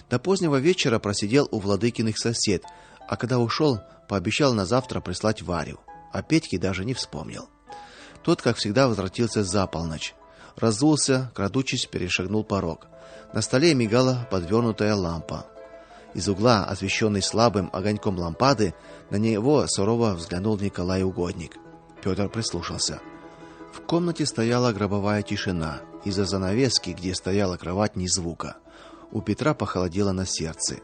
До позднего вечера просидел у Владыкиных сосед, а когда ушел, пообещал на завтра прислать Варю. А Петьке даже не вспомнил. Тот, как всегда, возвратился за полночь. Разулся, крадучись, перешагнул порог. На столе мигала подвернутая лампа. Из угла, освещенный слабым огоньком лампады, на него сурово взглянул Николай Угодник. Петр прислушался. В комнате стояла гробовая тишина. Из-за занавески, где стояла кровать, ни звука. У Петра похолодело на сердце.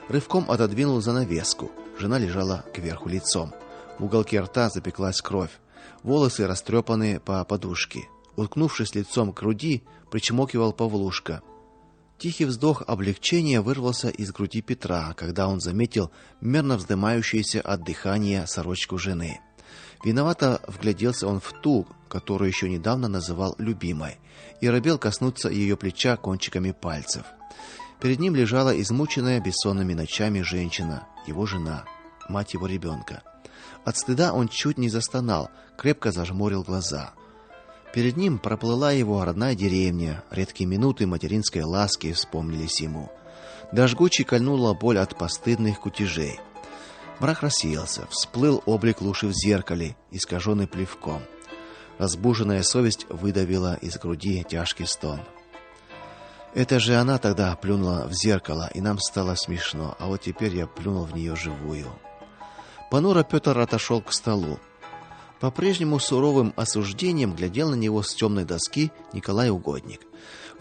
Рывком отодвинул занавеску. Жена лежала кверху лицом. В уголке рта запеклась кровь. Волосы растрепаны по подушке. Уткнувшись лицом к груди, причмокивал Павлушка. Тихий вздох облегчения вырвался из груди Петра, когда он заметил мерно вздымающуюся от дыхания сорочку жены. Виновато вгляделся он в ту, которую еще недавно называл любимой, и робел коснуться ее плеча кончиками пальцев. Перед ним лежала измученная бессонными ночами женщина, его жена, мать его ребенка. От стыда он чуть не застонал, крепко зажмурил глаза. Перед ним проплыла его родная деревня, редкие минуты материнской ласки вспомнились ему. До жгучей кольнула боль от постыдных кутежей. Мрак рассеялся, всплыл облик Луши в зеркале, искаженный плевком. Разбуженная совесть выдавила из груди тяжкий стон. Это же она тогда плюнула в зеркало, и нам стало смешно, а вот теперь я плюнул в нее живую. Понуро Петр отошел к столу. По-прежнему суровым осуждением глядел на него с темной доски Николай Угодник.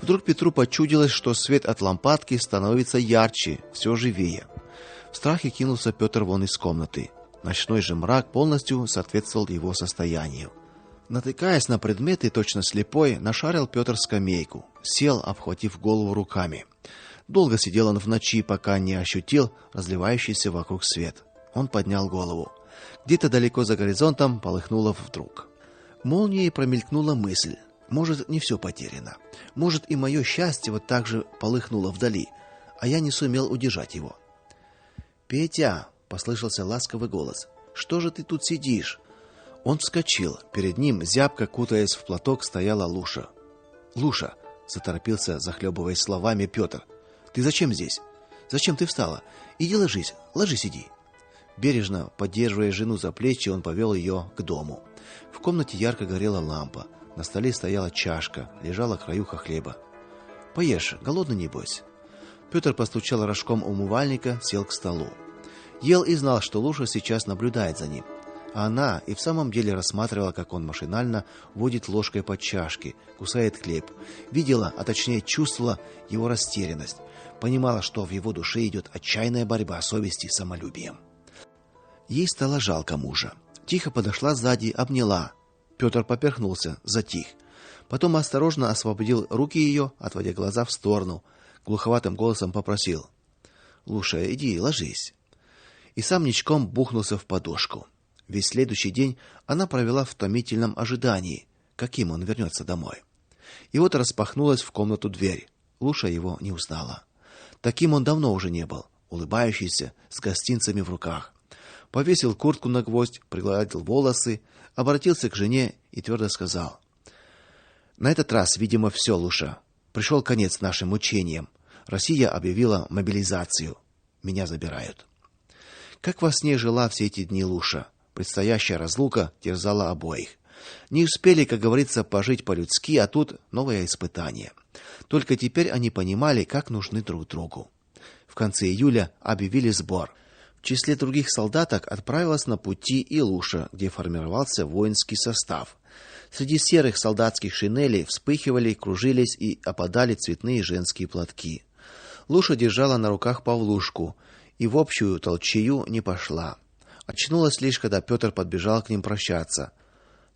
Вдруг Петру почудилось, что свет от лампадки становится ярче, все живее. В страхе кинулся Петр вон из комнаты. Ночной же мрак полностью соответствовал его состоянию. Натыкаясь на предметы, точно слепой, нашарил Петр скамейку, сел, обхватив голову руками. Долго сидел он в ночи, пока не ощутил разливающийся вокруг свет. Он поднял голову. Где-то далеко за горизонтом полыхнуло вдруг. Молнией промелькнула мысль: может, не все потеряно. Может, и мое счастье вот так же полыхнуло вдали, а я не сумел удержать его. Петя, послышался ласковый голос. Что же ты тут сидишь? Он вскочил. Перед ним, зябко кутаясь в платок, стояла Луша. Луша, заторопился, захлебываясь словами, Петр. Ты зачем здесь? Зачем ты встала? Иди ложись, иди. Бережно поддерживая жену за плечи, он повел ее к дому. В комнате ярко горела лампа. На столе стояла чашка, лежала краюха хлеба. Поешь, голодный небось. Петр постучал рожком умывальника, сел к столу. Ел и знал, что Луша сейчас наблюдает за ним. А она и в самом деле рассматривала, как он машинально водит ложкой по чашке, кусает хлеб. Видела, а точнее чувствовала его растерянность. Понимала, что в его душе идет отчаянная борьба совести с самолюбием. Ей стало жалко мужа. Тихо подошла сзади, обняла. Петр поперхнулся, затих. Потом осторожно освободил руки ее, отводя глаза в сторону. Глуховатым голосом попросил: "Луша, иди, ложись". И сам ничком бухнулся в подушку. Весь следующий день она провела в томительном ожидании, каким он вернется домой. И вот распахнулась в комнату дверь. Луша его не узнала. Таким он давно уже не был, улыбающийся, с гостинцами в руках. Повесил куртку на гвоздь, пригладил волосы, обратился к жене и твердо сказал: "На этот раз, видимо, все, Луша. Пришел конец нашим мучениям. Россия объявила мобилизацию. Меня забирают". Как во сне жила все эти дни Луша. Предстоящая разлука терзала обоих. Не успели, как говорится, пожить по-людски, а тут новое испытание. Только теперь они понимали, как нужны друг другу. В конце июля объявили сбор. В числе других солдаток отправилась на пути и Луша, где формировался воинский состав. Среди серых солдатских шинелей вспыхивали, кружились и опадали цветные женские платки. Луша держала на руках Павлушку и в общую толчею не пошла. Очнулась лишь, когда Петр подбежал к ним прощаться.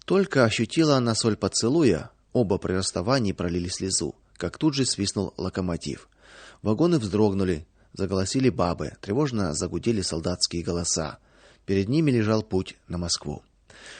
Только ощутила она соль поцелуя, оба при расставании пролили слезу, как тут же свистнул локомотив. Вагоны вздрогнули, заголосили бабы, тревожно загудели солдатские голоса. Перед ними лежал путь на Москву.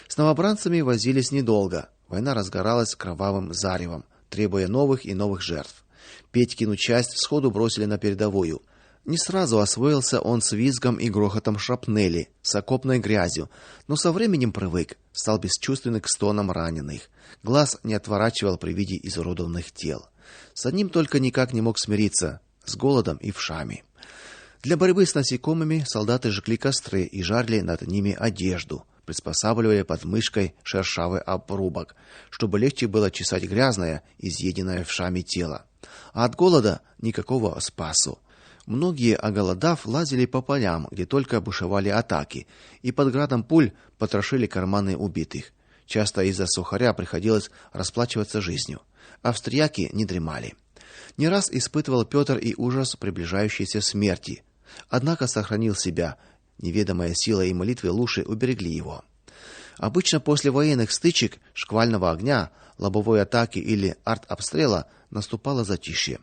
С новобранцами возились недолго. Война разгоралась кровавым заревом, требуя новых и новых жертв. Петькину часть сходу бросили на передовую. Не сразу освоился он с визгом и грохотом шрапнели, с окопной грязью, но со временем привык, стал бесчувственным к стонам раненых. Глаз не отворачивал при виде изуродованных тел. С одним только никак не мог смириться: с голодом и вшами. Для борьбы с насекомыми солдаты жгли костры и жарили над ними одежду, приспосабливали под мышкой шершавый обрубок, чтобы легче было чесать грязное, изъеденное вшами тело. А от голода никакого спасу. Многие, оголодав, лазили по полям, где только бушевали атаки, и под градом пуль потрошили карманы убитых. Часто из-за сухаря приходилось расплачиваться жизнью. Австрияки не дремали. Не раз испытывал Петр и ужас приближающейся смерти. Однако сохранил себя. Неведомая сила и молитвы Луши уберегли его. Обычно после военных стычек, шквального огня, лобовой атаки или артобстрела наступало затишье.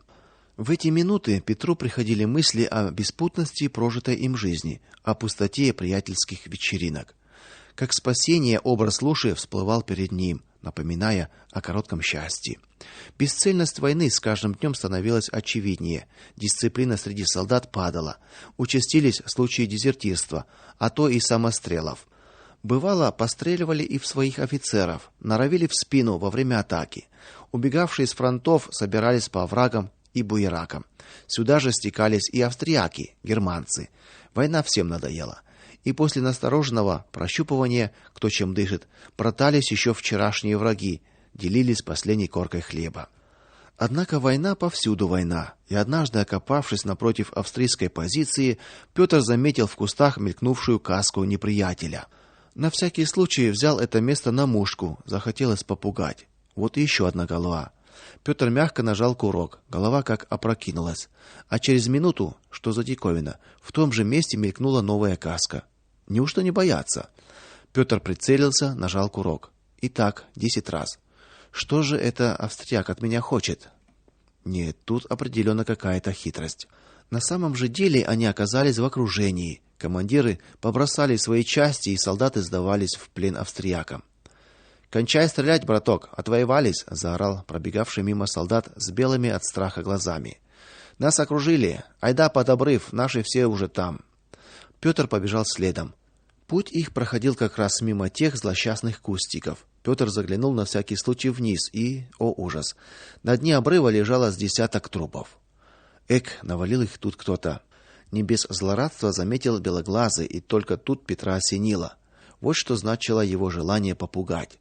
В эти минуты Петру приходили мысли о беспутности прожитой им жизни, о пустоте приятельских вечеринок. Как спасение образ Луши всплывал перед ним, напоминая о коротком счастье. Бесцельность войны с каждым днем становилась очевиднее. Дисциплина среди солдат падала. Участились случаи дезертирства, а то и самострелов. Бывало, постреливали и в своих офицеров, норовили в спину во время атаки. Убегавшие с фронтов собирались по оврагам и буеракам. Сюда же стекались и австрияки, германцы. Война всем надоела. И после настороженного прощупывания, кто чем дышит, братались еще вчерашние враги, делились последней коркой хлеба. Однако война повсюду война, и однажды, окопавшись напротив австрийской позиции, Петр заметил в кустах мелькнувшую каску неприятеля. На всякий случай взял это место на мушку, захотелось попугать. Вот и еще одна голова. Петр мягко нажал курок, голова как опрокинулась, а через минуту, что за диковина, в том же месте мелькнула новая каска. Неужто не боятся? Петр прицелился, нажал курок. И так 10 раз. Что же это австрияк от меня хочет? Нет, тут определенно какая-то хитрость. На самом же деле они оказались в окружении. Командиры побросали свои части, и солдаты сдавались в плен австриякам. «Кончай стрелять, браток, отвоевались!» — заорал пробегавший мимо солдат с белыми от страха глазами. «Нас окружили! Айда под обрыв, наши все уже там!» Петр побежал следом. Путь их проходил как раз мимо тех злосчастных кустиков. Петр заглянул на всякий случай вниз и, о ужас, на дне обрыва лежало с десяток трупов. Эк, навалил их тут кто-то. Не без злорадства заметил белоглазый, и только тут Петра осенило. Вот что значило его желание попугать.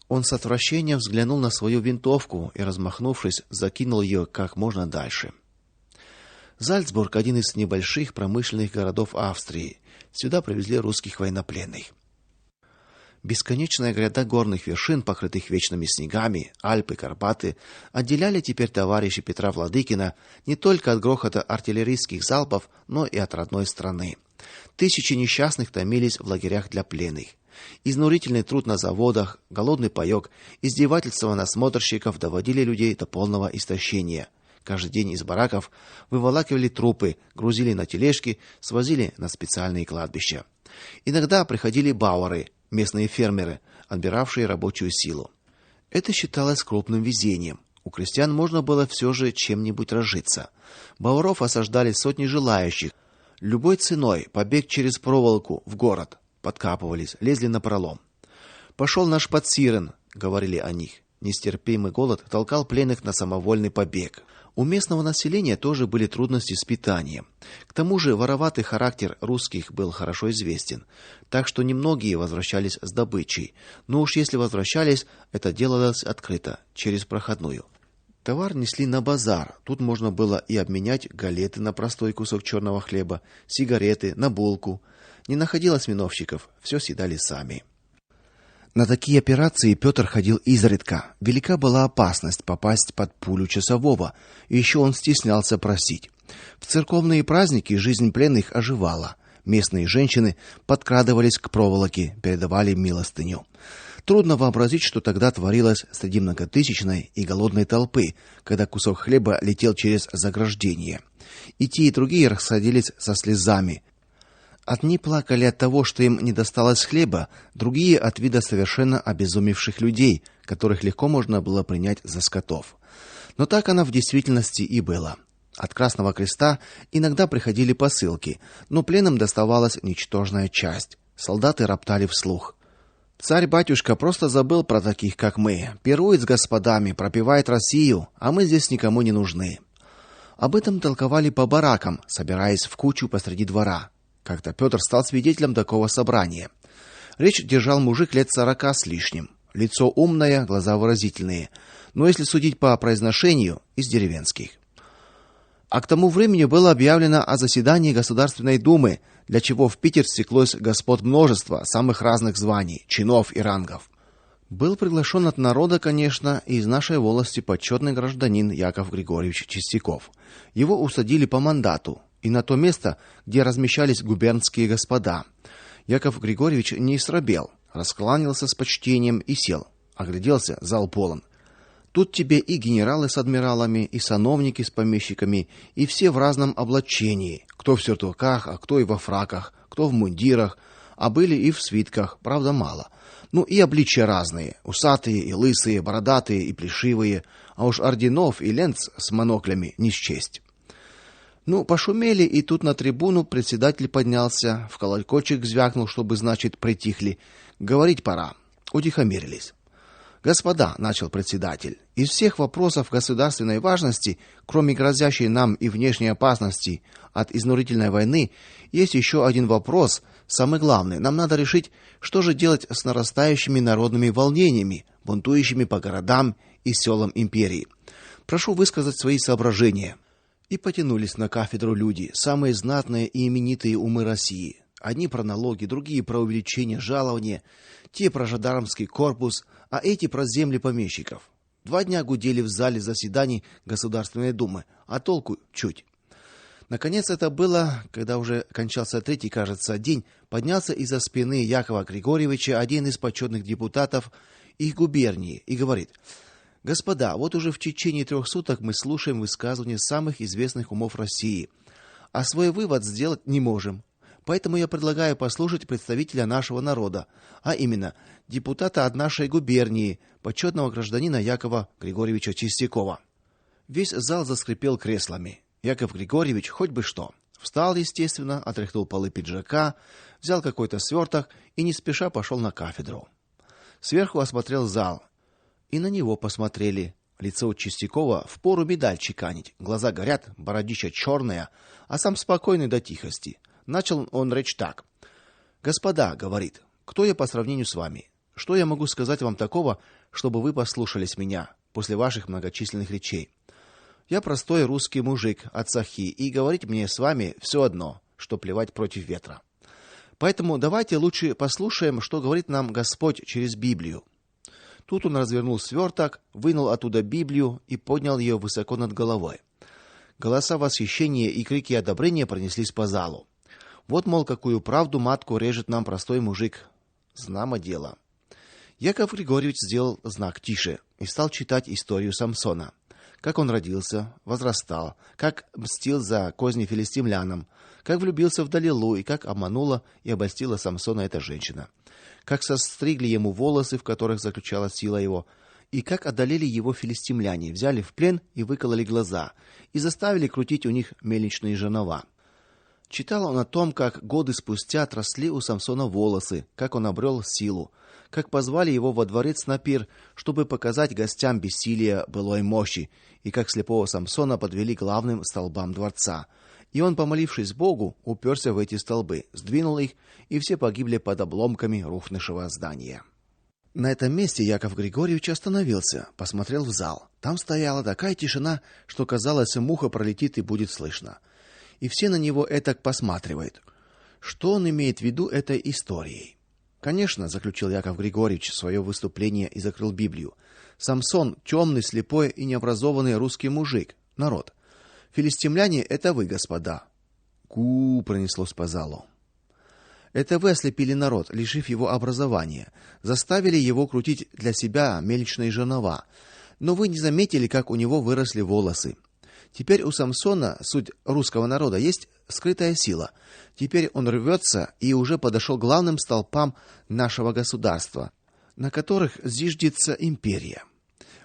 Он с отвращением взглянул на свою винтовку и, размахнувшись, закинул ее как можно дальше. Зальцбург — один из небольших промышленных городов Австрии. Сюда привезли русских военнопленных. Бесконечная гряда горных вершин, покрытых вечными снегами, Альпы, Карпаты, отделяли теперь товарища Петра Владыкина не только от грохота артиллерийских залпов, но и от родной страны. Тысячи несчастных томились в лагерях для пленных. Изнурительный труд на заводах, голодный паёк, издевательства надсмотрщиков доводили людей до полного истощения. Каждый день из бараков выволакивали трупы, грузили на тележки, свозили на специальные кладбища. Иногда приходили бауэры, местные фермеры, отбиравшие рабочую силу. Это считалось крупным везением. У крестьян можно было все же чем-нибудь разжиться. Бауэров осаждали сотни желающих. Любой ценой побег через проволоку в город. Подкапывались, лезли напролом. «Пошел наш подсирен», — говорили о них. Нестерпимый голод толкал пленных на самовольный побег. У местного населения тоже были трудности с питанием. К тому же вороватый характер русских был хорошо известен, так что немногие возвращались с добычей. Но уж если возвращались, это делалось открыто, через проходную. Товар несли на базар. Тут можно было и обменять галеты на простой кусок черного хлеба, сигареты на булку. Не находилось миновщиков, все съедали сами. На такие операции Петр ходил изредка. Велика была опасность попасть под пулю часового, и еще он стеснялся просить. В церковные праздники жизнь пленных оживала. Местные женщины подкрадывались к проволоке, передавали милостыню. Трудно вообразить, что тогда творилось среди многотысячной и голодной толпы, когда кусок хлеба летел через заграждение. И те, и другие расходились со слезами. Одни плакали от того, что им не досталось хлеба, другие от вида совершенно обезумевших людей, которых легко можно было принять за скотов. Но так оно в действительности и было. От Красного Креста иногда приходили посылки, но пленным доставалась ничтожная часть. Солдаты роптали вслух: «Царь-батюшка просто забыл про таких, как мы. Пирует с господами, пропивает Россию, а мы здесь никому не нужны». Об этом толковали по баракам, собираясь в кучу посреди двора. Как-то Петр стал свидетелем такого собрания. Речь держал мужик лет 40 с лишним. Лицо умное, глаза выразительные, но если судить по произношению, из деревенских. А к тому времени было объявлено о заседании Государственной Думы, для чего в Питер стеклось господ множество самых разных званий, чинов и рангов. Был приглашен от народа, конечно, и из нашей волости почетный гражданин Яков Григорьевич Чистяков. Его усадили по мандату и на то место, где размещались губернские господа. Яков Григорьевич не срабел, раскланялся с почтением и сел. Огляделся, зал полон. Тут тебе и генералы с адмиралами, и сановники с помещиками, и все в разном облачении. Кто в сюртуках, а кто и во фраках, кто в мундирах, а были и в свитках, правда, мало. Ну и обличья разные: усатые и лысые, бородатые и плешивые, а уж орденов и ленц с моноклями не счесть. Ну, пошумели, и тут на трибуну председатель поднялся, в колокольчик звякнул, чтобы, значит, притихли. Говорить пора. Утихомирились. Господа, начал председатель, из всех вопросов государственной важности, кроме грозящей нам и внешней опасности от изнурительной войны, есть еще один вопрос, самый главный. Нам надо решить, что же делать с нарастающими народными волнениями, бунтующими по городам и селам империи. Прошу высказать свои соображения. И потянулись на кафедру люди, самые знатные и именитые умы России. Одни про налоги, другие про увеличение жалования, те про жандармский корпус, а эти про земли помещиков. 2 дня гудели в зале заседаний Государственной Думы, а толку чуть. Наконец это было, когда уже кончался 3-й, кажется, день, поднялся из-за спины Якова Григорьевича один из почетных депутатов их губернии и говорит: "Господа, вот уже в течение 3 суток мы слушаем высказывания самых известных умов России, а свой вывод сделать не можем. Поэтому я предлагаю послушать представителя нашего народа, а именно депутата от нашей губернии, почетного гражданина Якова Григорьевича Чистякова". Весь зал заскрипел креслами. Яков Григорьевич хоть бы что. Встал, естественно, отряхнул полы пиджака, взял какой-то сверток и не спеша пошел на кафедру. Сверху осмотрел зал, и на него посмотрели. Лицо у Чистякова впору медаль чеканить. Глаза горят, бородища черная, а сам спокойный до тихости. Начал он речь так: "Господа, говорит, кто я по сравнению с вами? Что я могу сказать вам такого, чтобы вы послушались меня после ваших многочисленных речей? Я простой русский мужик от Сахи, и говорить мне с вами все одно, что плевать против ветра. Поэтому давайте лучше послушаем, что говорит нам Господь через Библию". Тут он развернул сверток, вынул оттуда Библию и поднял ее высоко над головой. Голоса восхищения и крики одобрения пронеслись по залу. Вот, мол, какую правду матку режет нам простой мужик. Знамо дело. Яков Григорьевич сделал знак тише и стал читать историю Самсона. Как он родился, возрастал, как мстил за козни филистимлянам, как влюбился в Далилу и как обманула и обольстила Самсона эта женщина. Как состригли ему волосы, в которых заключалась сила его, и как одолели его филистимляне, взяли в плен и выкололи глаза, и заставили крутить у них мельничные жернова. Читал он о том, как годы спустя отросли у Самсона волосы, как он обрел силу, как позвали его во дворец на пир, чтобы показать гостям бессилие былой мощи, и как слепого Самсона подвели к главным столбам дворца. И он, помолившись Богу, уперся в эти столбы, сдвинул их, и все погибли под обломками рухнувшего здания. На этом месте Яков Григорьевич остановился, посмотрел в зал. Там стояла такая тишина, что казалось, муха пролетит и будет слышно. И все на него этак посматривают. Что он имеет в виду этой историей? Конечно, заключил Яков Григорьевич свое выступление и закрыл Библию. Самсон темный, слепой и необразованный русский мужик, народ. Филистимляне это вы, господа. Пронеслось по залу. Это вы ослепили народ, лишив его образования, заставили его крутить для себя мельничные жернова. Но вы не заметили, как у него выросли волосы. Теперь у Самсона, суть русского народа, есть скрытая сила. Теперь он рвется и уже подошел к главным столпам нашего государства, на которых зиждется империя.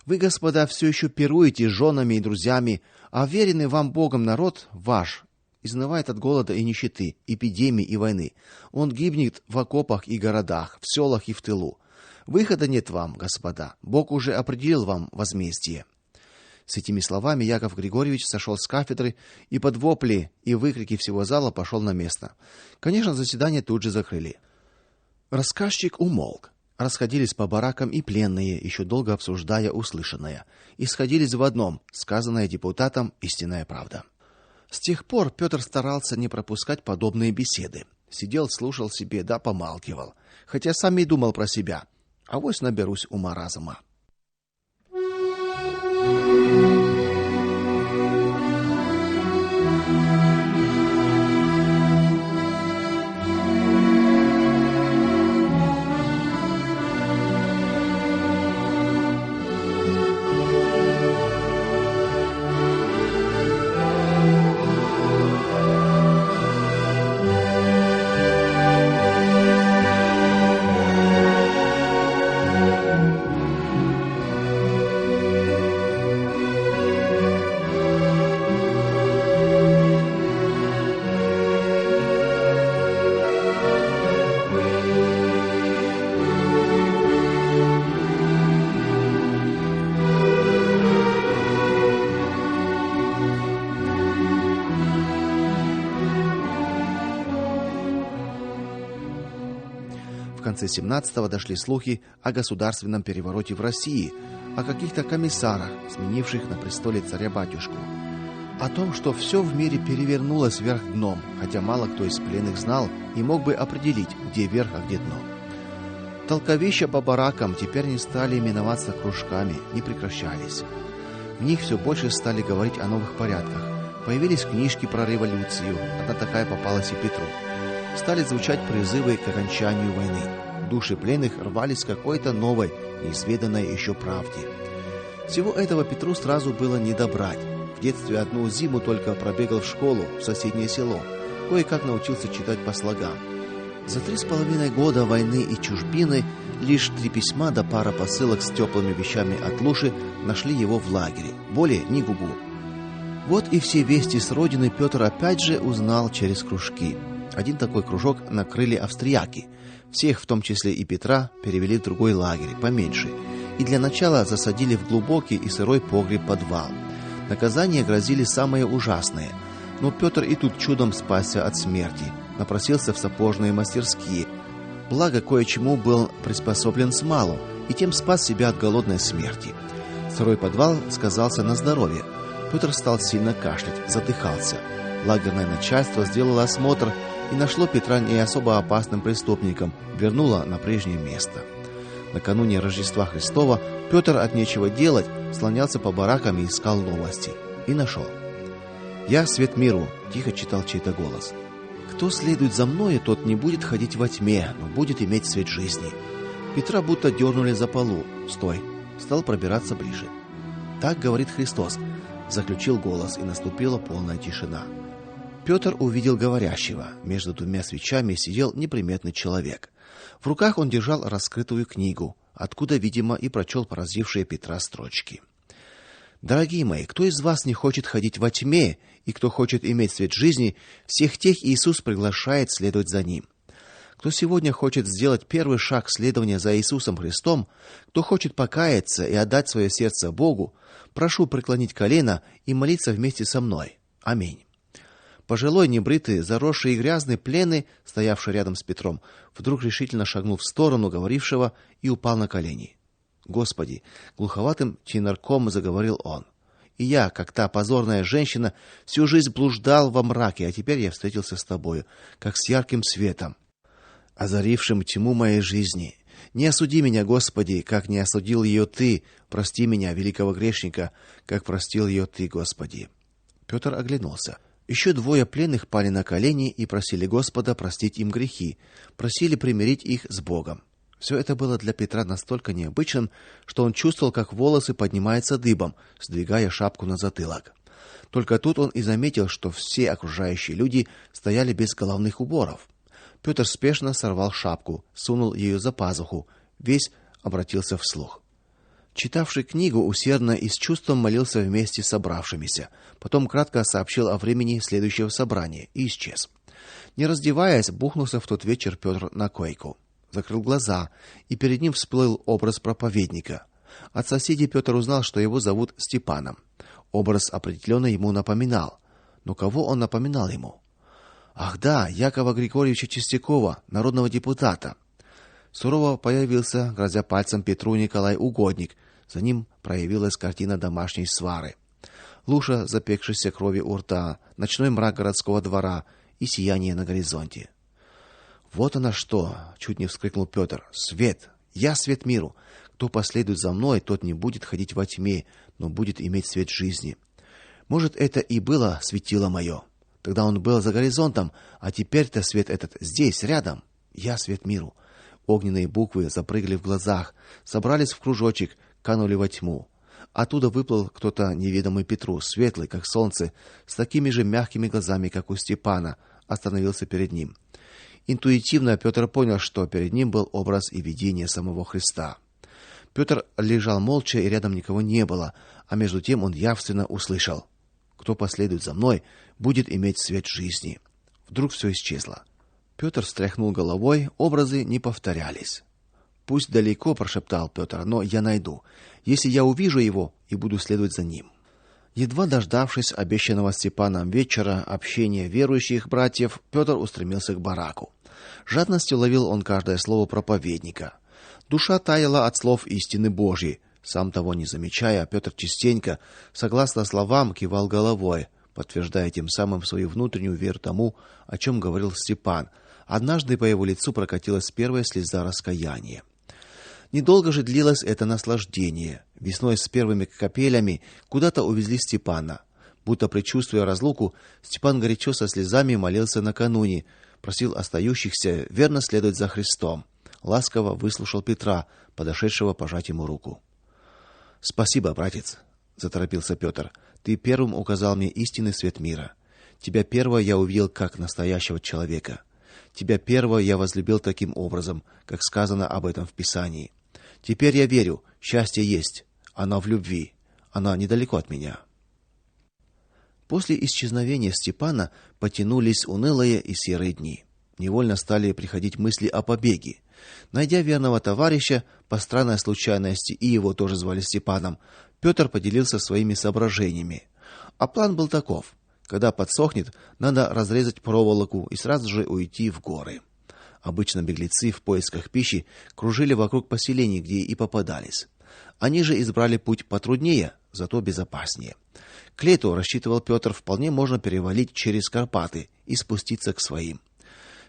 Вы, господа, все еще пируете с женами и друзьями, а веренный вам Богом народ ваш изнывает от голода и нищеты, эпидемий и войны. Он гибнет в окопах и городах, в селах и в тылу. Выхода нет вам, господа. Бог уже определил вам возмездие. С этими словами Яков Григорьевич сошел с кафедры и под вопли и выкрики всего зала пошел на место. Конечно, заседание тут же закрыли. Рассказчик умолк. Расходились по баракам и пленные, еще долго обсуждая услышанное, и сходились в одном: сказанное депутатом истинная правда. С тех пор Петр старался не пропускать подобные беседы. Сидел, слушал себе, да помалкивал, хотя сам и думал про себя: авось наберусь ума-разума. В конце 17-го дошли слухи о государственном перевороте в России, о каких-то комиссарах, сменивших на престоле царя-батюшку, о том, что все в мире перевернулось вверх дном, хотя мало кто из пленных знал и мог бы определить, где верх, а где дно. Толковища по баракам теперь не стали именоваться кружками, не прекращались. В них все больше стали говорить о новых порядках. Появились книжки про революцию, одна такая попалась и Петру. Стали звучать призывы к окончанию войны. Души пленных рвались к какой-то новой, неизведанной еще правде. Всего этого Петру сразу было не добрать. В детстве одну зиму только пробегал в школу в соседнее село, кое-как научился читать по слогам. За 3,5 года войны и чужбины лишь 3 письма да пара посылок с теплыми вещами от Луши нашли его в лагере. Более ни гугу. Вот и все вести с родины Петр опять же узнал через кружки. Один такой кружок накрыли австрияки. Всех, в том числе и Петра, перевели в другой лагерь, поменьше, и для начала засадили в глубокий и сырой погреб-подвал. Наказания грозили самые ужасные, но Петр и тут чудом спасся от смерти, напросился в сапожные мастерские. Благо кое-чему был приспособлен смалу, и тем спас себя от голодной смерти. Сырой подвал сказался на здоровье. Петр стал сильно кашлять, задыхался. Лагерное начальство сделало осмотр и нашло Петра не особо опасным преступником, вернуло на прежнее место. Накануне Рождества Христова Петр от нечего делать слонялся по баракам и искал новости. И нашел. «Я свет миру», — тихо читал чей-то голос. «Кто следует за мною, тот не будет ходить во тьме, но будет иметь свет жизни». Петра будто дернули за полу. «Стой!» Стал пробираться ближе. «Так говорит Христос», — заключил голос, и наступила полная тишина. Петр увидел говорящего. Между 2 свечами сидел неприметный человек. В руках он держал раскрытую книгу, откуда, видимо, и прочел поразившие Петра строчки. «Дорогие мои, кто из вас не хочет ходить во тьме, и кто хочет иметь свет жизни, всех тех Иисус приглашает следовать за ним. Кто сегодня хочет сделать первый шаг следования за Иисусом Христом, кто хочет покаяться и отдать свое сердце Богу, прошу преклонить колено и молиться вместе со мной. Аминь». Пожилой, небритый, заросший и грязный пленный, стоявший рядом с Петром, вдруг решительно шагнул в сторону говорившего и упал на колени. «Господи!» — глуховатым тенорком заговорил он. «И я, как та позорная женщина, всю жизнь блуждал во мраке, а теперь я встретился с тобою, как с ярким светом, озарившим тьму моей жизни. Не осуди меня, Господи, как не осудил ее Ты, прости меня, великого грешника, как простил ее Ты, Господи». Петр оглянулся. Еще 2 пленных пали на колени и просили Господа простить им грехи, просили примирить их с Богом. Все это было для Петра настолько необычным, что он чувствовал, как волосы поднимаются дыбом, сдвигая шапку на затылок. Только тут он и заметил, что все окружающие люди стояли без головных уборов. Петр спешно сорвал шапку, сунул ее за пазуху, весь обратился вслух. Читавший книгу усердно и с чувством молился вместе с собравшимися. Потом кратко сообщил о времени следующего собрания и исчез. Не раздеваясь, бухнулся в тот вечер Петр на койку. Закрыл глаза, и перед ним всплыл образ проповедника. От соседей Петр узнал, что его зовут Степаном. Образ определенно ему напоминал. Но кого он напоминал ему? Ах да, Якова Григорьевича Чистякова, народного депутата. Сурово появился, грозя пальцем Петру, Николай Угодник. За ним проявилась картина домашней свары. Лужа запекшейся крови у рта, ночной мрак городского двора и сияние на горизонте. Вот оно что, чуть не вскрикнул Петр. Свет! Я свет миру. Кто последует за мной, тот не будет ходить во тьме, но будет иметь свет жизни. Может, это и было светило мое. Тогда он был за горизонтом, а теперь-то свет этот здесь, рядом. Я свет миру. Огненные буквы запрыгали в глазах, собрались в кружочек, канули во тьму. Оттуда выплыл кто-то неведомый Петру, светлый, как солнце, с такими же мягкими глазами, как у Степана, остановился перед ним. Интуитивно Петр понял, что перед ним был образ и видение самого Христа. Петр лежал молча, и рядом никого не было, а между тем он явственно услышал: кто последует за мной, будет иметь свет жизни. Вдруг все исчезло. Петр встряхнул головой, образы не повторялись. Пусть далеко, прошептал Петр, но я найду. Если я увижу его и буду следовать за ним. Едва дождавшись обещанного Степаном вечера общения верующих братьев, Петр устремился к бараку. Жадностью ловил он каждое слово проповедника. Душа таяла от слов истины Божьей. Сам того не замечая, Петр частенько, согласно словам, кивал головой, подтверждая тем самым свою внутреннюю веру тому, о чем говорил Степан. Однажды по его лицу прокатилась первая слеза раскаяния. Недолго же длилось это наслаждение. Весной с первыми капелями куда-то увезли Степана. Будто предчувствуя разлуку, Степан горячо со слезами молился накануне, просил остающихся верно следовать за Христом. Ласково выслушал Петра, подошедшего пожать ему руку. Спасибо, братец, заторопился Петр. Ты первым указал мне истинный свет мира. Тебя первого я увидел как настоящего человека. Тебя первого я возлюбил таким образом, как сказано об этом в Писании. Теперь я верю, счастье есть, оно в любви, оно недалеко от меня. После исчезновения Степана потянулись унылые и серые дни. Невольно стали приходить мысли о побеге. Найдя верного товарища, по странной случайности и его тоже звали Степаном, Петр поделился своими соображениями. А план был таков: когда подсохнет, надо разрезать проволоку и сразу же уйти в горы. Обычно беглецы в поисках пищи кружили вокруг поселений, где и попадались. Они же избрали путь потруднее, зато безопаснее. К лету, рассчитывал Петр, вполне можно перевалить через Карпаты и спуститься к своим.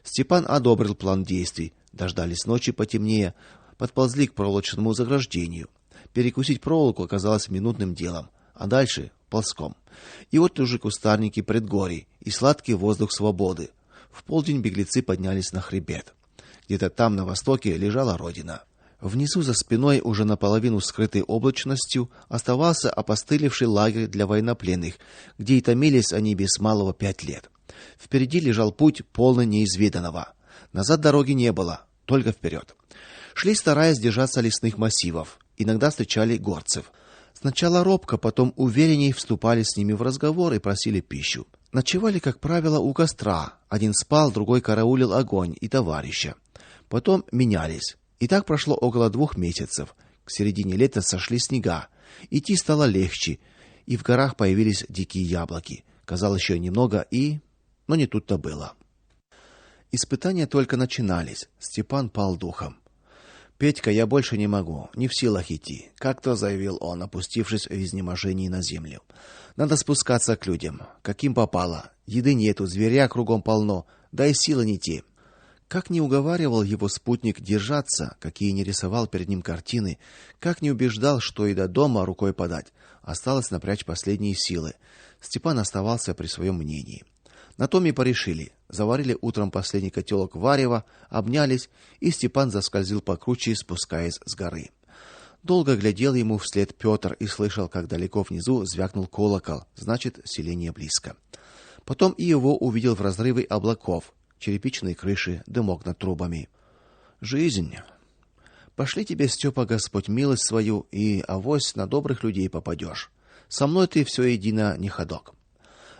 Степан одобрил план действий. Дождались ночи потемнее, подползли к проволочному заграждению. Перекусить проволоку оказалось минутным делом, а дальше ползком. И вот уже кустарники предгорий и сладкий воздух свободы. В полдень беглецы поднялись на хребет. Где-то там на востоке лежала родина. Внизу за спиной, уже наполовину скрытый облачностью, оставался опостылевший лагерь для военнопленных, где и томились они без малого 5 лет. Впереди лежал путь, полный неизведанного. Назад дороги не было, только вперед. Шли, стараясь держаться лесных массивов. Иногда встречали горцев. Сначала робко, потом уверенней вступали с ними в разговор и просили пищу. Ночевали, как правило, у костра. Один спал, другой караулил огонь и товарища. Потом менялись. И так прошло около 2 месяцев. К середине лета сошли снега. Идти стало легче, и в горах появились дикие яблоки. Казалось, еще немного но не тут-то было. Испытания только начинались. Степан пал духом. Петька, я больше не могу, не в силах идти, как-то заявил он, опустившись в изнеможении на землю. Надо спускаться к людям, каким попало. Еды нету, зверя кругом полно, да и силы не те. Как не уговаривал его спутник держаться, какие не рисовал перед ним картины, как не убеждал, что и до дома рукой подать, осталось напрячь последние силы. Степан оставался при своем мнении. На том и порешили. Заварили утром последний котелок варева, обнялись, и Степан заскользил покруче, спускаясь с горы. Долго глядел ему вслед Петр и слышал, как далеко внизу звякнул колокол, значит, селение близко. Потом и его увидел в разрыве облаков, черепичные крыши, дымок над трубами. Жизнь. Пошли тебе, Степа, Господь милость свою, и авось на добрых людей попадешь. Со мной ты все едино не ходок.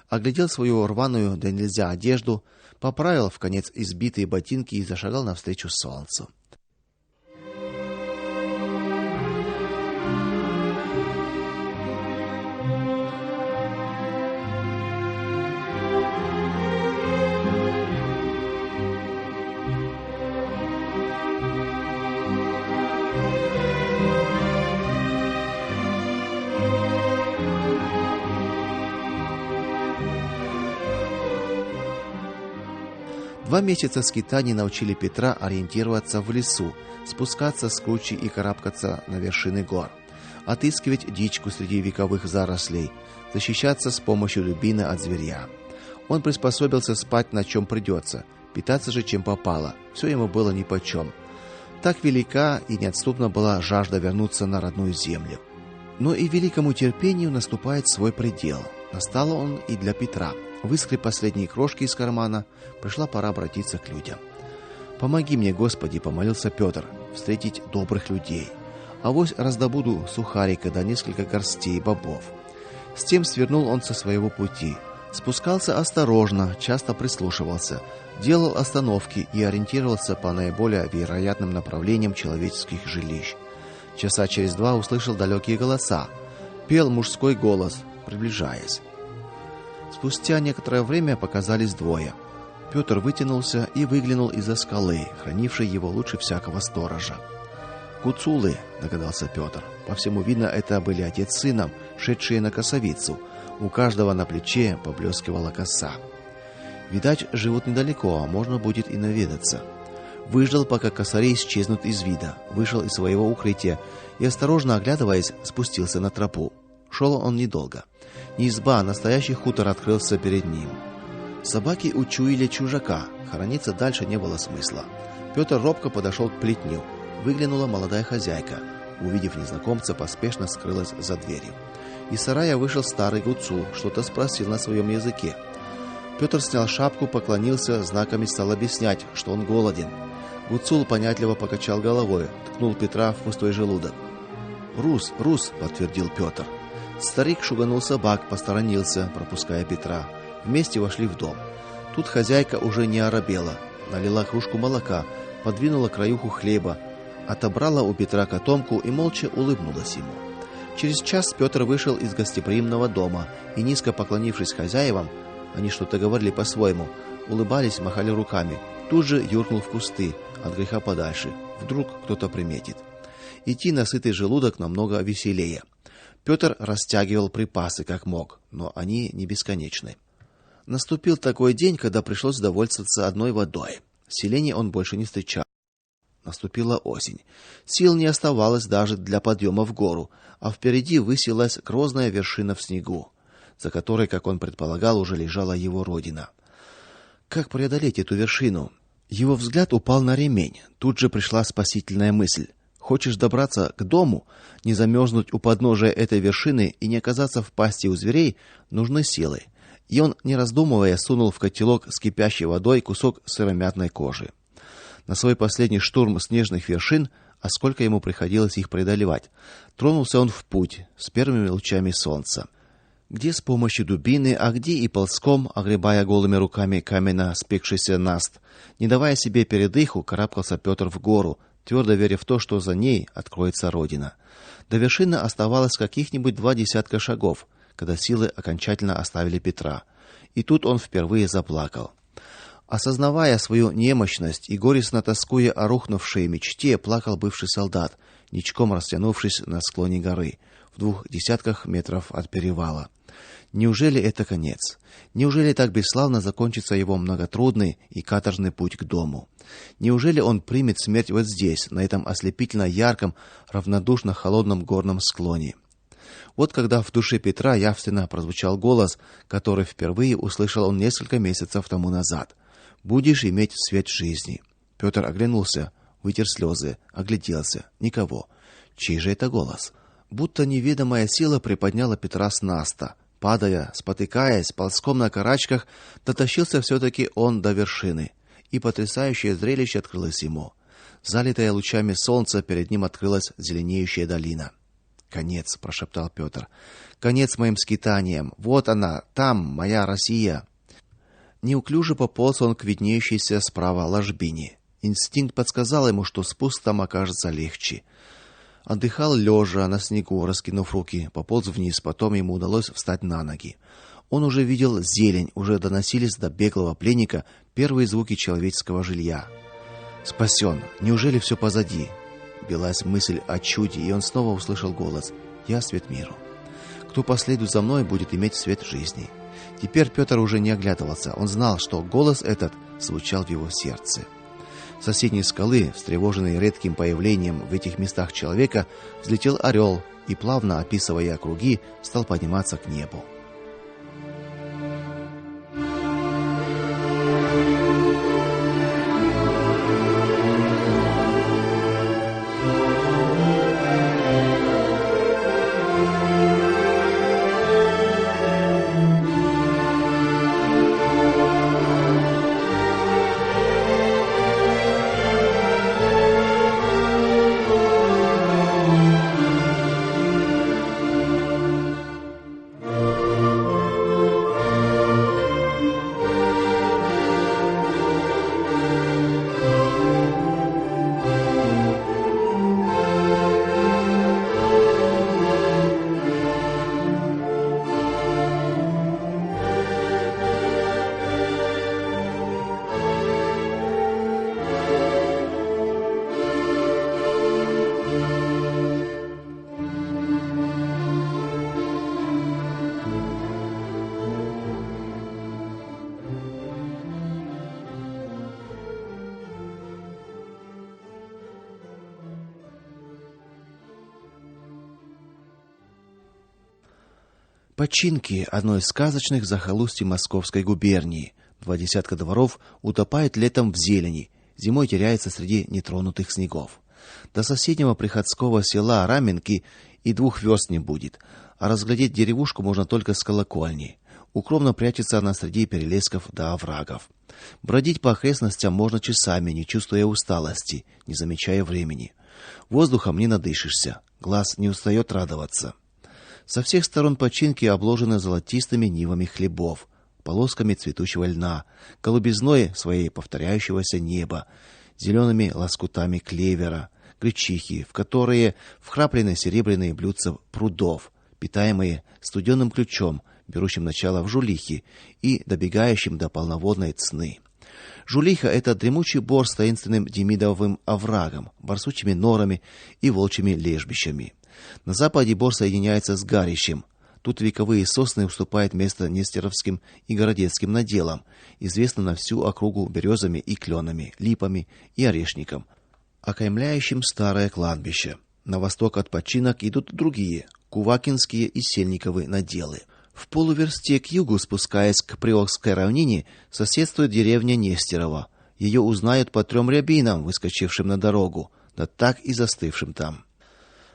Оглядел свою рваную да нельзя одежду, поправил вконец избитые ботинки и зашагал навстречу солнцу. 2 месяца скитаний научили Петра ориентироваться в лесу, спускаться с кручи и карабкаться на вершины гор, отыскивать дичку среди вековых зарослей, защищаться с помощью дубины от зверя. Он приспособился спать на чем придется, питаться же чем попало. Все ему было нипочем. Так велика и неотступна была жажда вернуться на родную землю. Но и великому терпению наступает свой предел. Настало он и для Петра. Выскреб последние крошки из кармана, пришла пора обратиться к людям. «Помоги мне, Господи», — помолился Петр, — «встретить добрых людей. Авось раздобуду сухарика да несколько горстей бобов». С тем свернул он со своего пути. Спускался осторожно, часто прислушивался, делал остановки и ориентировался по наиболее вероятным направлениям человеческих жилищ. Часа через 2 услышал далекие голоса. Пел мужской голос, приближаясь. Спустя некоторое время показались двое. Петр вытянулся и выглянул из-за скалы, хранившей его лучше всякого сторожа. «Гуцулы», — догадался Петр. По всему видно, это были отец с сыном, шедшие на косовицу. У каждого на плече поблескивала коса. Видать, живут недалеко, а можно будет и наведаться. Выждал, пока косари исчезнут из вида, вышел из своего укрытия и, осторожно оглядываясь, спустился на тропу. Шел он недолго. Не изба, а настоящий хутор открылся перед ним. Собаки учуяли чужака, хорониться дальше не было смысла. Петр робко подошел к плетню. Выглянула молодая хозяйка. Увидев незнакомца, поспешно скрылась за дверью. Из сарая вышел старый гуцул, что-то спросил на своем языке. Петр снял шапку, поклонился, знаками стал объяснять, что он голоден. Гуцул понятливо покачал головой, ткнул Петра в пустой желудок. «Рус, Рус», — подтвердил Петр. Старик шуганул собак, посторонился, пропуская Петра. Вместе вошли в дом. Тут хозяйка уже не оробела, налила кружку молока, подвинула краюху хлеба, отобрала у Петра котомку и молча улыбнулась ему. Через час Петр вышел из гостеприимного дома и, низко поклонившись хозяевам, они что-то говорили по-своему, улыбались, махали руками, тут же юркнул в кусты, от греха подальше. Вдруг кто-то приметит. Идти на сытый желудок намного веселее. Петр растягивал припасы как мог, но они не бесконечны. Наступил такой день, когда пришлось довольствоваться одной водой. Селений он больше не встречал. Наступила осень. Сил не оставалось даже для подъема в гору, а впереди высилась грозная вершина в снегу, за которой, как он предполагал, уже лежала его родина. Как преодолеть эту вершину? Его взгляд упал на ремень. Тут же пришла спасительная мысль. Хочешь добраться к дому, не замерзнуть у подножия этой вершины и не оказаться в пасти у зверей, нужны силы. И он, не раздумывая, сунул в котелок с кипящей водой кусок сыромятной кожи. На свой последний штурм снежных вершин, а сколько ему приходилось их преодолевать, тронулся он в путь с первыми лучами солнца. Где с помощью дубины, а где и ползком, огребая голыми руками каменно спекшийся наст, не давая себе передыху, карабкался Петр в гору, твердо веря в то, что за ней откроется родина. До вершины оставалось каких-нибудь 2 десятка шагов, когда силы окончательно оставили Петра. И тут он впервые заплакал. Осознавая свою немощность и горестно тоскуя о рухнувшей мечте, плакал бывший солдат, ничком растянувшись на склоне горы, в 2 десятках метров от перевала. Неужели это конец? Неужели так бесславно закончится его многотрудный и каторжный путь к дому? Неужели он примет смерть вот здесь, на этом ослепительно ярком, равнодушно холодном горном склоне? Вот когда в душе Петра явственно прозвучал голос, который впервые услышал он несколько месяцев тому назад. «Будешь иметь свет жизни». Петр оглянулся, вытер слезы, огляделся. Никого. Чей же это голос? Будто неведомая сила приподняла Петра с наста. Падая, спотыкаясь, ползком на карачках, дотащился все-таки он до вершины. И потрясающее зрелище открылось ему. Залитая лучами солнца, перед ним открылась зеленеющая долина. «Конец», — прошептал Петр. «Конец моим скитаниям. Вот она, там моя Россия». Неуклюже пополз он к виднеющейся справа ложбине. Инстинкт подсказал ему, что спуск там окажется легче. Отдыхал лежа на снегу, раскинув руки, пополз вниз, потом ему удалось встать на ноги. Он уже видел зелень, уже доносились до беглого пленника первые звуки человеческого жилья. Спасен. Неужели все позади? Билась мысль о чуде, и он снова услышал голос: «Я свет миру. Кто последует за мной, будет иметь свет жизни». Теперь Петр уже не оглядывался. Он знал, что голос этот звучал в его сердце. С соседней скалы, встревоженный редким появлением в этих местах человека, взлетел орел и, плавно описывая круги, стал подниматься к небу. Починки – одно из сказочных захолустьй Московской губернии. 20 дворов утопает летом в зелени, зимой теряется среди нетронутых снегов. До соседнего приходского села Раменки и 2 верст не будет, а разглядеть деревушку можно только с колокольни. Укромно прячется она среди перелесков да оврагов. Бродить по окрестностям можно часами, не чувствуя усталости, не замечая времени. Воздухом не надышишься, глаз не устает радоваться. Со всех сторон починки обложены золотистыми нивами хлебов, полосками цветущего льна, голубизной своей повторяющегося неба, зелеными лоскутами клевера, гречихи, в которые вкраплены серебряные блюдца прудов, питаемые студеным ключом, берущим начало в Жулихе и добегающим до полноводной Цны. Жулиха – это дремучий бор с таинственным Демидовым оврагом, барсучьими норами и волчьими лежбищами. На западе бор соединяется с Гарищем. Тут вековые сосны уступают место нестеровским и городецким наделам, известным на всю округу березами и кленами, липами и орешником, окаймляющим старое кладбище. На восток от починок идут другие – Кувакинские и Сельниковы наделы. В полуверсте к югу, спускаясь к Приокской равнине, соседствует деревня Нестерово. Ее узнают по 3 рябинам, выскочившим на дорогу, да так и застывшим там.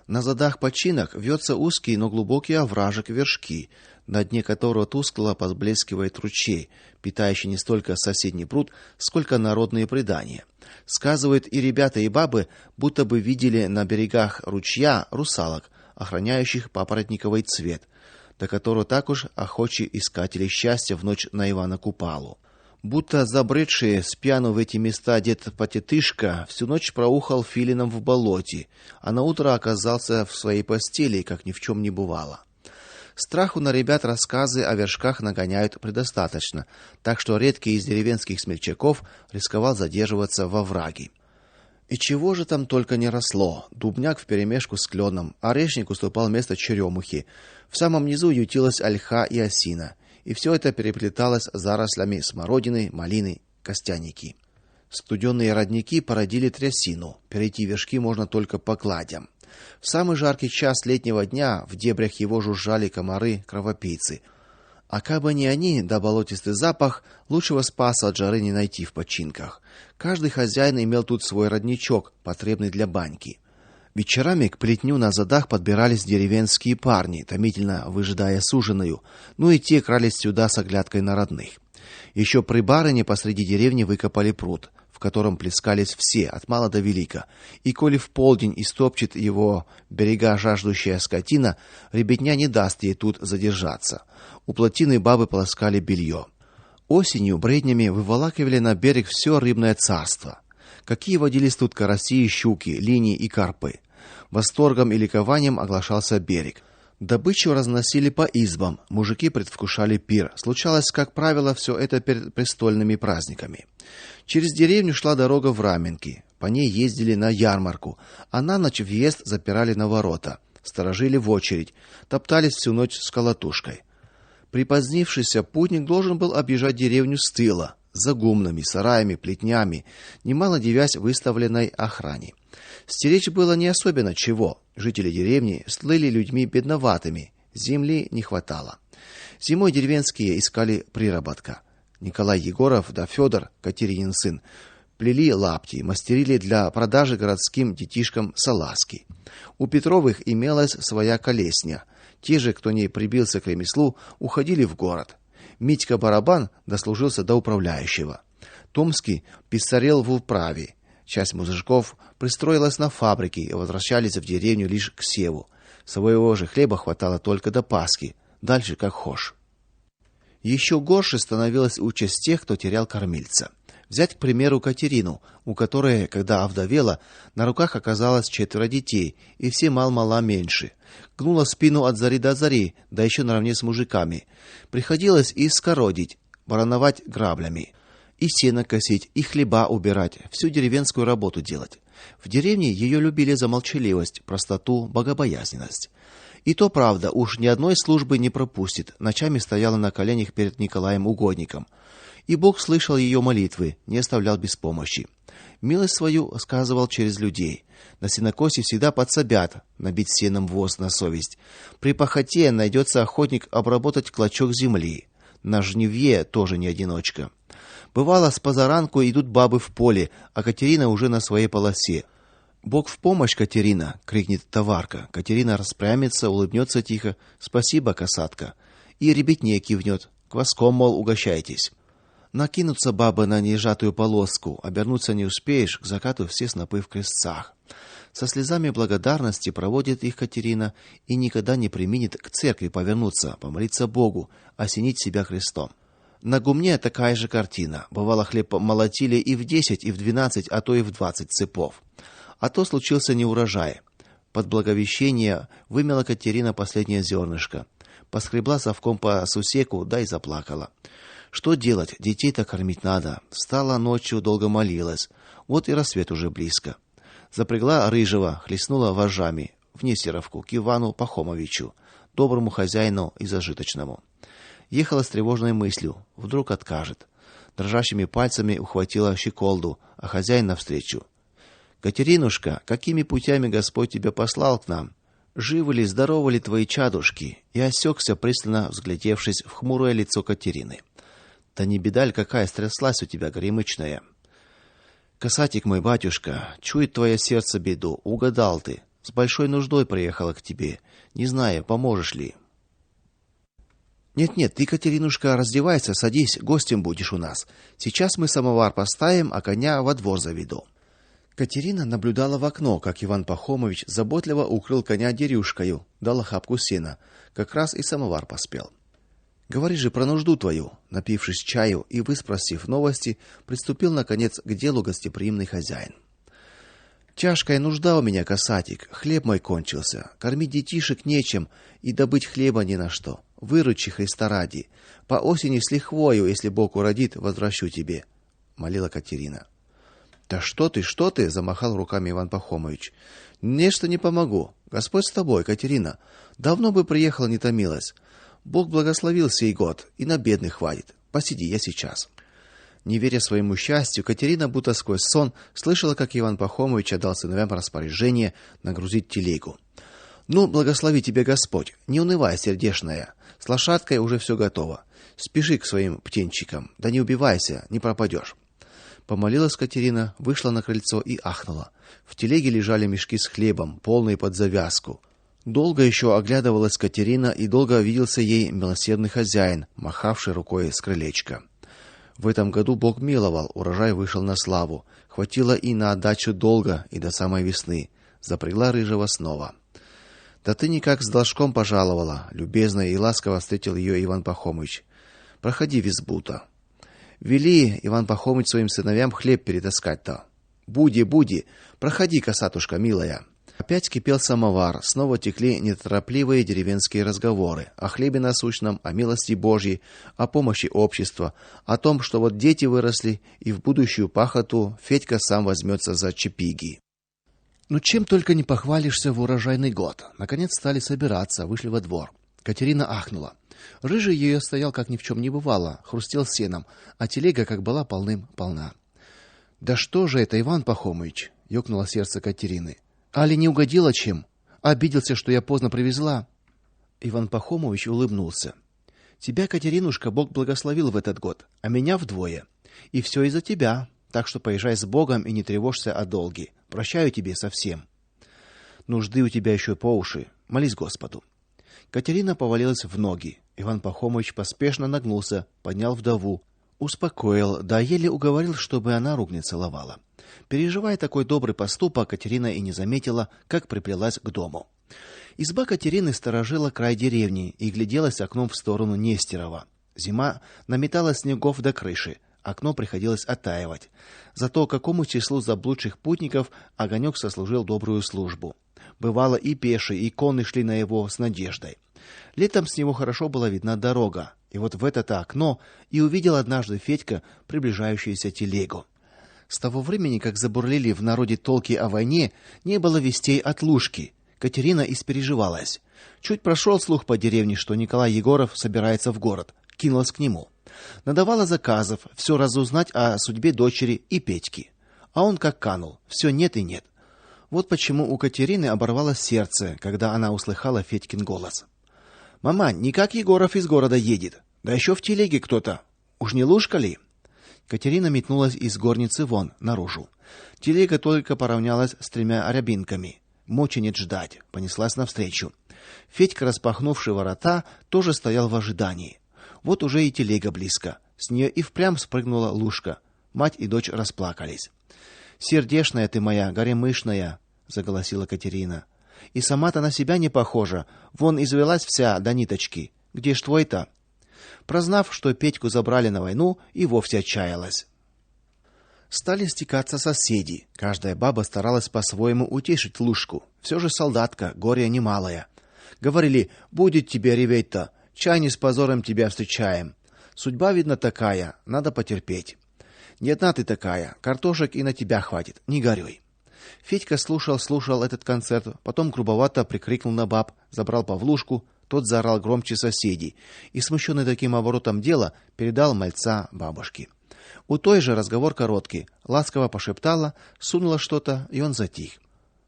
На задах починок вьется узкий, но глубокий овражек Вершки, на дне которого тускло поблескивает ручей, питающий не столько соседний пруд, сколько народные предания. Сказывают и ребята, и бабы, будто бы видели на берегах ручья русалок, охраняющих папоротниковый цвет, до которого так уж охочи искатели счастья в ночь на Ивана Купалу. Будто забредший с пьяну в эти места дед Потетышка всю ночь проухал филином в болоте, а наутро оказался в своей постели, как ни в чем не бывало. Страху на ребят рассказы о вершках нагоняют предостаточно, так что редкий из деревенских смельчаков рисковал задерживаться во овраге. И чего же там только не росло. Дубняк вперемешку с кленом, орешник уступал место черемухе. В самом низу ютилась ольха и осина. И все это переплеталось зарослями смородины, малины, костяники. Студенные родники породили трясину. Перейти вершки можно только по кладям. В самый жаркий час летнего дня в дебрях его жужжали комары-кровопийцы. А кабы не они, да болотистый запах, лучшего спаса от жары не найти в починках. Каждый хозяин имел тут свой родничок, потребный для баньки. Вечерами к плетню на задах подбирались деревенские парни, томительно выжидая суженую, ну и те крались сюда с оглядкой на родных. Еще при барыне посреди деревни выкопали пруд, в котором плескались все, от мала до велика, и коли в полдень истопчет его берега жаждущая скотина, ребятня не даст ей тут задержаться. У плотины бабы полоскали белье. Осенью бреднями выволакивали на берег все рыбное царство. Какие водились тут караси и щуки, линии и карпы. Восторгом и ликованием оглашался берег. Добычу разносили по избам, мужики предвкушали пир. Случалось, как правило, все это перед престольными праздниками. Через деревню шла дорога в Раменки. По ней ездили на ярмарку, а на ночь въезд запирали на ворота. Сторожили в очередь, топтались всю ночь с колотушкой. Припозднившийся путник должен был объезжать деревню с тыла, за гумнами, сараями, плетнями, немало дивясь выставленной охране. Стеречь было не особенно чего. Жители деревни слыли людьми бедноватыми, земли не хватало. Зимой деревенские искали приработка. Николай Егоров да Федор, Катеринин сын, плели лапти, мастерили для продажи городским детишкам салазки. У Петровых имелась своя колесня. Те же, кто не прибился к ремеслу, уходили в город. Митька Барабан дослужился до управляющего. Томский писарел в управе. Часть мужиков пристроилась на фабрики и возвращались в деревню лишь к севу. Своего же хлеба хватало только до Пасхи, дальше как хошь. Еще горше становилась участь тех, кто терял кормильца. Взять, к примеру, Катерину, у которой, когда овдовела, на руках оказалось 4 детей, и все мал-мала меньше. Гнула спину от зари до зари, да еще наравне с мужиками. Приходилось и скородить, барановать граблями, и сено косить, и хлеба убирать, всю деревенскую работу делать. В деревне ее любили за молчаливость, простоту, богобоязненность. И то правда, уж ни одной службы не пропустит. Ночами стояла на коленях перед Николаем угодником. И Бог слышал ее молитвы, не оставлял без помощи. Милость свою сказывал через людей. На сенокосе всегда подсобят набить сеном воз на совесть. При пахоте найдется охотник обработать клочок земли. На жнивье тоже не одиночка. Бывало, с позаранку идут бабы в поле, а Катерина уже на своей полосе. «Бог в помощь, Катерина!» — крикнет товарка. Катерина распрямится, улыбнется тихо. «Спасибо, касатка!» И ребятне кивнет. «Кваском, мол, угощайтесь!» Накинутся бабы на нежатую полоску, обернуться не успеешь, к закату все снопы в крестцах. Со слезами благодарности проводит их Катерина и никогда не преминет к церкви повернуться, помолиться Богу, осенить себя крестом. На гумне такая же картина. Бывало, хлеб молотили и в 10, и в 12, а то и в 20 цепов. А то случился неурожай. Под благовещение вымела Катерина последнее зернышко. Поскребла совком по сусеку, да и заплакала. Что делать? Детей-то кормить надо. Встала ночью, долго молилась. Вот и рассвет уже близко. Запрягла рыжего, хлестнула вожжами в Нестеровку к Ивану Пахомовичу, доброму хозяину и зажиточному. Ехала с тревожной мыслью: вдруг откажет. Дрожащими пальцами ухватила щеколду, а хозяин навстречу. Катеринушка, какими путями Господь тебя послал к нам? Живы ли, здоровы ли твои чадушки? И осекся, пристально взглядевшись в хмурое лицо Катерины. Да не беда ли какая стряслась у тебя, горемычная? Касатик мой, батюшка, чует твое сердце беду, угадал ты. С большой нуждой приехала к тебе, не знаю, поможешь ли. Нет, ты, Катеринушка, раздевайся, садись, гостем будешь у нас. Сейчас мы самовар поставим, а коня во двор заведу. Катерина наблюдала в окно, как Иван Пахомович заботливо укрыл коня дерюшкою, дал охапку сена. Как раз и самовар поспел. Говори же про нужду твою. Напившись чаю и выспросив новости, приступил наконец к делу гостеприимный хозяин. Тяжкая нужда у меня, касатик. Хлеб мой кончился. Кормить детишек нечем и добыть хлеба ни на что. Выручи, Христа ради. По осени с лихвою, если Бог уродит, возвращу тебе, молила Катерина. Да что ты, замахал руками Иван Пахомович. Нечто не помогу. Господь с тобой, Катерина. Давно бы приехала, не томилась. Бог благословил сей год, и на бедных хватит. Посиди, я сейчас. Не веря своему счастью, Катерина будто сквозь сон слышала, как Иван Пахомович отдал сыновьям распоряжение нагрузить телегу. Ну, благослови тебе Господь. Не унывай, сердешная. С лошадкой уже все готово. Спеши к своим птенчикам. Да не убивайся, не пропадешь. Помолилась Катерина, вышла на крыльцо и ахнула. В телеге лежали мешки с хлебом, полные под завязку. Долго еще оглядывалась Катерина, и долго виделся ей милосердный хозяин, махавший рукой с крылечка. В этом году Бог миловал, урожай вышел на славу. Хватило и на отдачу долга, и до самой весны. Запрягла рыжего снова. Да ты никак с должком пожаловала, любезно и ласково встретил ее Иван Пахомыч. Проходи в избу-то. Вели Иван Пахомыч своим сыновьям хлеб перетаскать-то. Буди, проходи, касатушка милая. Опять кипел самовар, снова текли неторопливые деревенские разговоры о хлебе насущном, о милости Божьей, о помощи общества, о том, что вот дети выросли, и в будущую пахоту Федька сам возьмется за чепиги. Ну чем только не похвалишься в урожайный год. Наконец стали собираться, вышли во двор. Катерина ахнула. Рыжий ее стоял как ни в чем не бывало, хрустел сеном, а телега как была полным-полна. Да что же это, Иван Пахомович, ёкнуло сердце Катерины. Али не угодила чем? Обиделся, что я поздно привезла. Иван Пахомович улыбнулся. Тебя, Катеринушка, Бог благословил в этот год, а меня вдвое. И все из-за тебя. Так что поезжай с Богом и не тревожься о долге. Прощаю тебе совсем. Нужды у тебя еще по уши. Молись Господу. Катерина повалилась в ноги. Иван Пахомович поспешно нагнулся, поднял вдову, успокоил, да еле уговорил, чтобы она рук не целовала. Переживая такой добрый поступок, Катерина и не заметила, как приплелась к дому. Изба Катерины сторожила край деревни и гляделась окном в сторону Нестерова. Зима наметала снегов до крыши, окно приходилось оттаивать. Зато какому числу заблудших путников огонек сослужил добрую службу. Бывало, и пешие, и конные шли на его с надеждой. Летом с него хорошо была видна дорога, и вот в это-то окно и увидел однажды Федька приближающуюся телегу. С того времени, как забурлили в народе толки о войне, не было вестей от Лушки. Катерина испереживалась. Чуть прошел слух по деревне, что Николай Егоров собирается в город, кинулась к нему. Надавала заказов, все разузнать о судьбе дочери и Петьки. А он как канул, все нет и нет. Вот почему у Катерины оборвалось сердце, когда она услыхала Федькин голос. Мама, никак Егоров из города едет. Да еще в телеге кто-то. Уж не Лушка ли? Катерина метнулась из горницы вон, наружу. Телега только поравнялась с 3 рябинками. Мочи нет ждать, понеслась навстречу. Федька, распахнувший ворота, тоже стоял в ожидании. Вот уже и телега близко. С нее и впрямь спрыгнула Лушка. Мать и дочь расплакались. Сердешная ты моя, горемышная, заголосила Катерина. И сама-то на себя не похожа. Вон извелась вся до ниточки. Где ж твой-то? Прознав, что Петьку забрали на войну, и вовсе отчаялась. Стали стекаться соседи. Каждая баба старалась по-своему утешить Лушку. Все же солдатка, горе немалое. Говорили: "Будет тебе реветь-то, чай не с позором тебя встречаем. Судьба, видно, такая, надо потерпеть. Не одна ты такая, картошек и на тебя хватит, не горюй". Федька слушал этот концерт, потом грубовато прикрикнул на баб, забрал Павлушку, тот заорал громче соседей и, смущенный таким оборотом дела, передал мальца бабушке. У той же разговор короткий, ласково пошептала, сунула что-то, и он затих.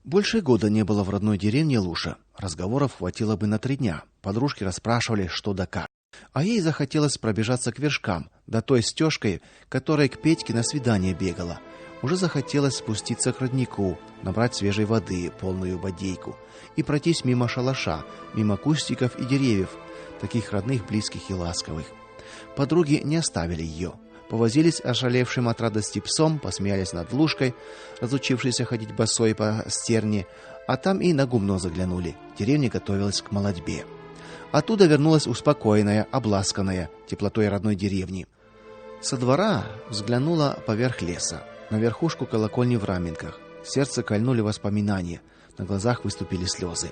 Больше года не было в родной деревне Луша. Разговоров хватило бы на 3 дня. Подружки расспрашивали, что да как. А ей захотелось пробежаться к вершкам, да той стежкой, которой к Петьке на свидание бегала. Уже захотелось спуститься к роднику, набрать свежей воды, полную бодейку, и пройтись мимо шалаша, мимо кустиков и деревьев, таких родных, близких и ласковых. Подруги не оставили ее. Повозились ошалевшим от радости псом, посмеялись над Лушкой, разучившейся ходить босой по стерне, а там и на гумно заглянули. Деревня готовилась к молотьбе. Оттуда вернулась успокоенная, обласканная теплотой родной деревни. Со двора взглянула поверх леса, на верхушку колокольни в Раменках. Сердце кольнули воспоминания, на глазах выступили слезы.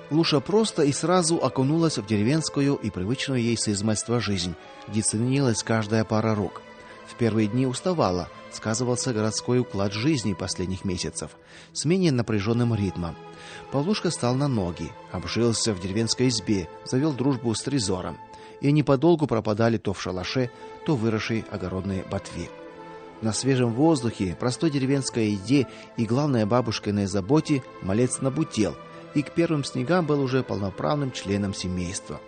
Луша просто и сразу окунулась в деревенскую и привычную ей с измальства жизнь, где ценилась каждая пара рук. В первые дни уставала, сказывался городской уклад жизни последних месяцев, с менее напряженным ритмом. Павлушка стал на ноги, обжился в деревенской избе, завел дружбу с Трезором, и они подолгу пропадали то в шалаше, то в выросшей огородной ботве. На свежем воздухе, простой деревенской еде и, главное, бабушкиной заботе малец набутел, и к первым снегам был уже полноправным членом семейства.